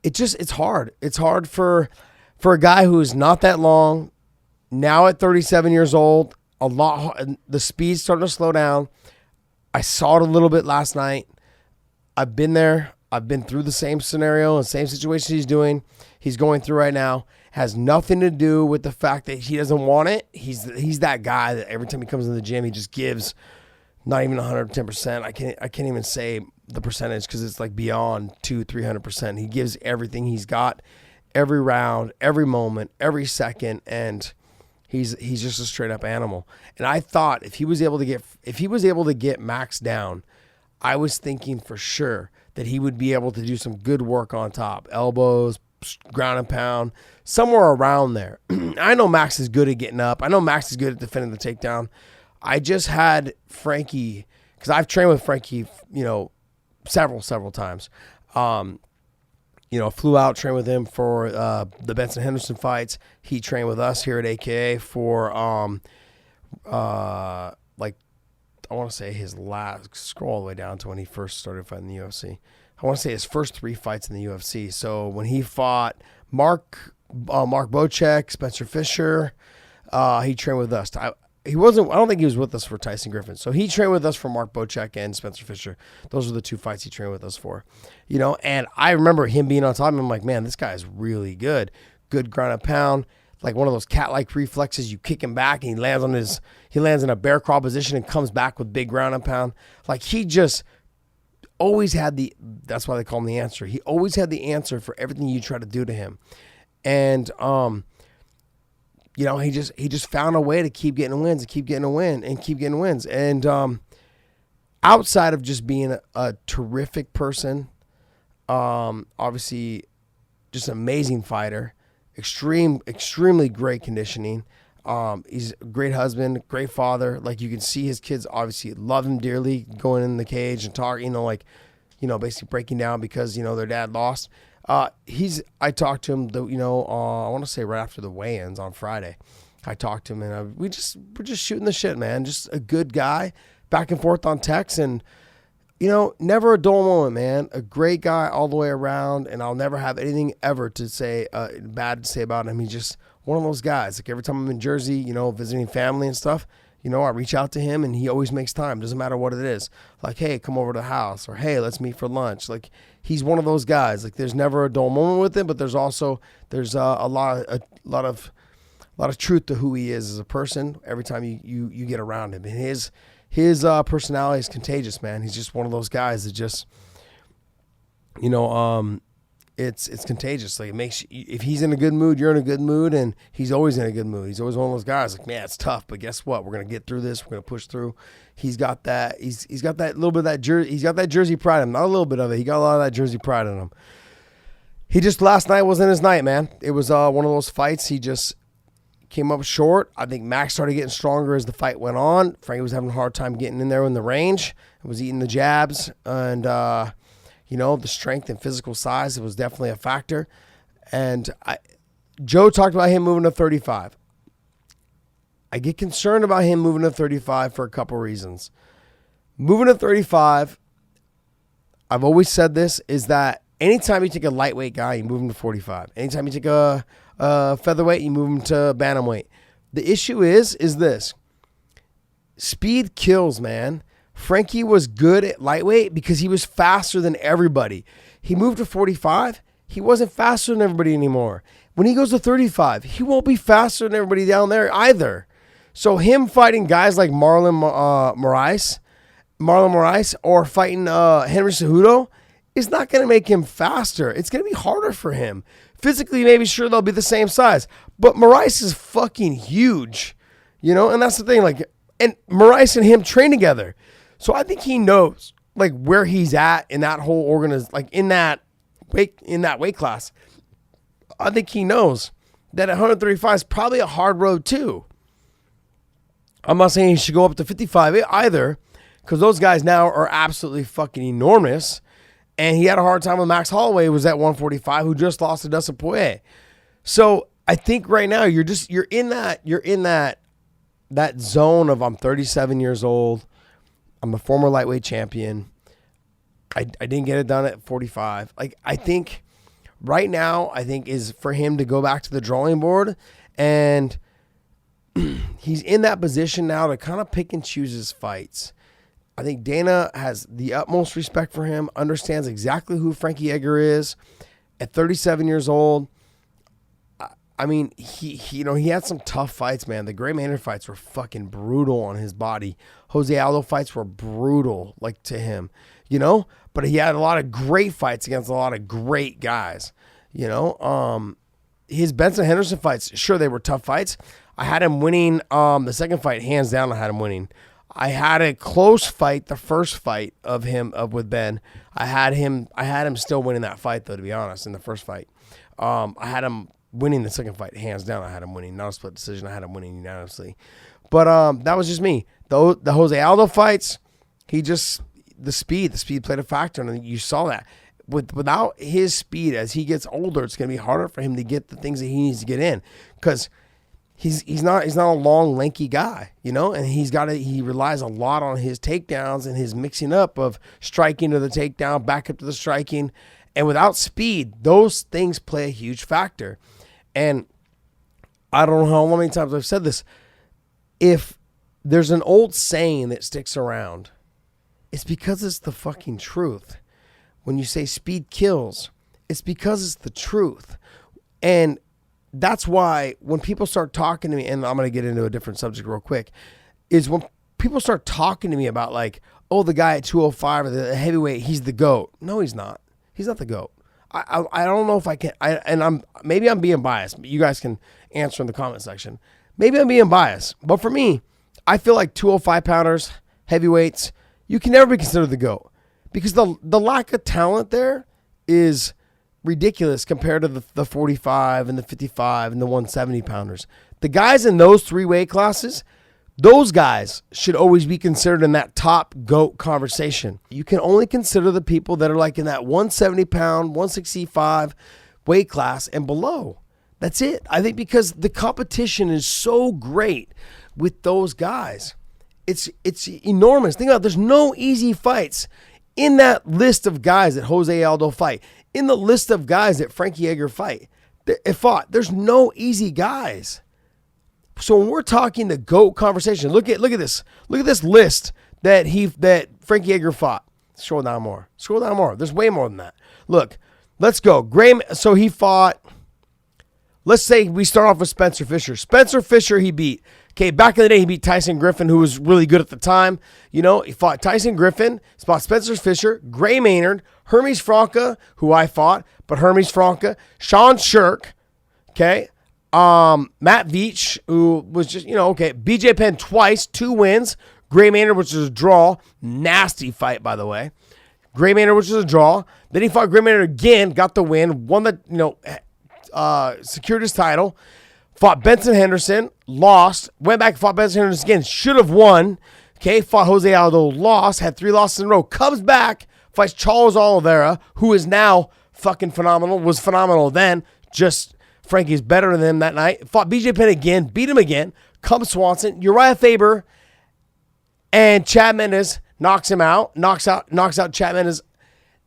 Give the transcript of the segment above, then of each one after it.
it's hard. It's hard for a guy who's not that long, now at 37 years old, the speed's starting to slow down. I saw it a little bit last night. I've been there. I've been through the same scenario and same situation he's going through right now. Has nothing to do with the fact that he doesn't want it. He's that guy that every time he comes in the gym, he just gives not even 110%. I can't even say the percentage because it's like beyond 200-300%. He gives everything he's got, every round, every moment, every second, and he's just a straight up animal. And I thought if he was able to get Max down, I was thinking for sure that he would be able to do some good work on top, elbows, ground and pound, somewhere around there. I know Max is good at getting up. I know Max is good at defending the takedown. I just had Frankie, because I've trained with Frankie, several times. Flew out, trained with him for the Benson Henderson fights. He trained with us here at AKA for I want to say his last, scroll all the way down to when he first started fighting the UFC. I want to say his first 3 fights in the UFC. So when he fought Mark Bocek, Spencer Fisher, he trained with us. I don't think he was with us for Tyson Griffin. So he trained with us for Mark Bocek and Spencer Fisher. Those are the 2 fights he trained with us for. And I remember him being on top of him. I'm like, man, this guy is really good. Good ground and pound. Like one of those cat-like reflexes, you kick him back and he lands in a bear crawl position and comes back with big ground and pound. Like he just always had that's why they call him the answer. He always had the answer for everything you try to do to him. And he just found a way to keep getting wins and keep getting wins. And outside of just being a terrific person, obviously just an amazing fighter, extremely great conditioning. He's a great husband, great father. Like you can see his kids obviously love him dearly, going in the cage and talking, basically breaking down because, their dad lost. I talked to him, I want to say right after the weigh-ins on Friday. I talked to him and we're just shooting the shit, man. Just a good guy, back and forth on text, and never a dull moment, man. A great guy all the way around, and I'll never have anything ever to say bad to say about him. He's just one of those guys. Like every time I'm in Jersey, visiting family and stuff, I reach out to him and he always makes time. Doesn't matter what it is. Like, hey, come over to the house, or hey, let's meet for lunch. Like he's one of those guys. Like there's never a dull moment with him, but there's a lot of truth to who he is as a person every time you get around him. And his personality is contagious, man. He's just one of those guys that just, it's contagious. Like it makes you, if he's in a good mood, you're in a good mood, and he's always in a good mood. He's always one of those guys like, man, it's tough, but guess what? We're gonna get through this. We're gonna push through. He's got that. He's got that little bit of that Jersey. He's got that Jersey pride in him. Not a little bit of it. He got a lot of that Jersey pride in him. He just last night wasn't his night, man. It was one of those fights. He just came up short. I think Max started getting stronger as the fight went on. Frankie was having a hard time getting in there in the range. He was eating the jabs, and the strength and physical size, it was definitely a factor. And Joe talked about him moving to 35. I get concerned about him moving to 35 for a couple reasons. Moving to 35, I've always said this, is that anytime you take a lightweight guy, you move him to 45. Anytime you take a featherweight, you move him to bantamweight. The issue is this. Speed kills, man. Frankie was good at lightweight because he was faster than everybody. He moved to 45. He wasn't faster than everybody anymore. When he goes to 35, he won't be faster than everybody down there either. So him fighting guys like Marlon Moraes or fighting Henry Cejudo is not going to make him faster. It's going to be harder for him. Physically, maybe sure they'll be the same size, but Moraes is fucking huge, and that's the thing. Like, and Moraes and him train together, so I think he knows like where he's at in that whole in that weight class. I think he knows that 135 is probably a hard road too. I'm not saying he should go up to 55 either, because those guys now are absolutely fucking enormous. And he had a hard time with Max Holloway, who was at 145, who just lost to Dustin Poirier. So I think right now you're in that zone of, I'm 37 years old. I'm a former lightweight champion. I didn't get it done at 45. Like, I think right now, I think, is for him to go back to the drawing board, and he's in that position now to kind of pick and choose his fights. I think Dana has the utmost respect for him, understands exactly who Frankie Edgar is. At 37 years old, I mean, he had some tough fights, man. The Gray Maynard fights were fucking brutal on his body. Jose Aldo fights were brutal, like, to him, But he had a lot of great fights against a lot of great guys, His Benson Henderson fights, sure, they were tough fights. I had him winning the second fight, hands down. I had him winning. I had a close fight, the first fight with Ben. I had him still winning that fight, though, to be honest, in the first fight. I had him winning the second fight, hands down. I had him winning, not a split decision. I had him winning unanimously. But that was just me. The Jose Aldo fights, the speed played a factor, and you saw that. Without his speed, as he gets older, it's going to be harder for him to get the things that he needs to get in, because he's not a long, lanky guy, and he relies a lot on his takedowns and his mixing up of striking to the takedown, back up to the striking. And without speed, those things play a huge factor. And I don't know how many times I've said this. If there's an old saying that sticks around, it's because it's the fucking truth. When you say speed kills, it's because it's the truth. And that's why when people start talking to me, and I'm going to get into a different subject real quick, is when people start talking to me about, like, oh, the guy at 205 or the heavyweight, he's the GOAT. No, he's not. He's not the GOAT. I don't know if I can, maybe I'm being biased, but you guys can answer in the comment section. Maybe I'm being biased, but for me, I feel like 205 pounders, heavyweights, you can never be considered the GOAT, because the lack of talent there is ridiculous compared to the 45 and the 55 and the 170 pounders. The guys in those three weight classes, those guys should always be considered in that top GOAT conversation. You can only consider the people that are like in that 170 pound, 165 weight class and below. That's it. I think because the competition is so great with those guys. It's enormous. Think about it. There's no easy fights in that list of guys that Jose Aldo fight, in the list of guys that Frankie Edgar fought. There's no easy guys. So when we're talking the GOAT conversation, look at this. Look at this list that Frankie Edgar fought. Scroll down more. There's way more than that. Look, let's go. So he fought. Let's say we start off with Spencer Fisher. Spencer Fisher he beat. Okay, back in the day he beat Tyson Griffin, who was really good at the time. He fought Tyson Griffin, fought Spencer Fisher, Gray Maynard, Hermes Franca, who I fought, but Hermes Franca, Sean Shirk. Okay. Matt Veach, who was just, BJ Penn twice, 2 wins. Gray Maynard, which is a draw. Nasty fight, by the way. Gray Maynard, which is a draw. Then he fought Gray Maynard again, got the win, won the, secured his title. Fought Benson Henderson, lost. Went back and fought Benson Henderson again, should have won. Okay, fought Jose Aldo, lost. Had 3 losses in a row. Comes back, fights Charles Oliveira, who is now fucking phenomenal. Was phenomenal then, just... Frankie's better than him that night. Fought BJ Penn again, beat him again. Comes Swanson, Uriah Faber, and Chad Mendes knocks him out. Knocks out Chad Mendes.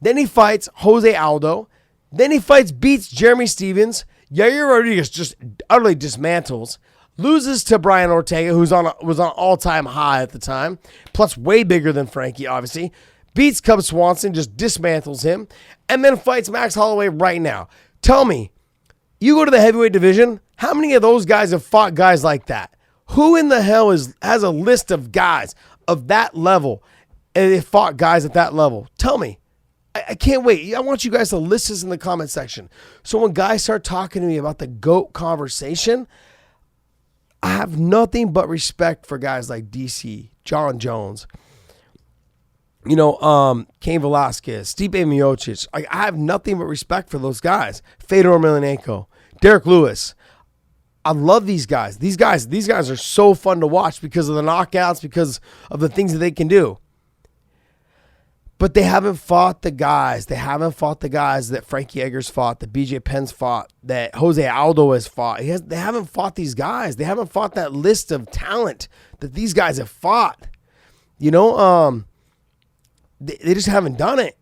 Then he fights Jose Aldo. Then he beats Jeremy Stevens. Yair Rodriguez just utterly dismantles. Loses to Brian Ortega, who was on all-time high at the time. Plus way bigger than Frankie, obviously. Beats Cub Swanson, just dismantles him. And then fights Max Holloway right now. Tell me, you go to the heavyweight division, how many of those guys have fought guys like that? Who in the hell has a list of guys of that level and they fought guys at that level? Tell me. I can't wait. I want you guys to list this in the comment section. So when guys start talking to me about the GOAT conversation, I have nothing but respect for guys like DC, John Jones, Cain Velasquez, Stipe Miocic. I have nothing but respect for those guys. Fedor Emelianenko, Derek Lewis. I love these guys. These guys are so fun to watch because of the knockouts, because of the things that they can do. But they haven't fought the guys. They haven't fought the guys that Frankie Edgar's fought, that BJ Penn's fought, that Jose Aldo has fought. They haven't fought these guys. They haven't fought that list of talent that these guys have fought. They just haven't done it.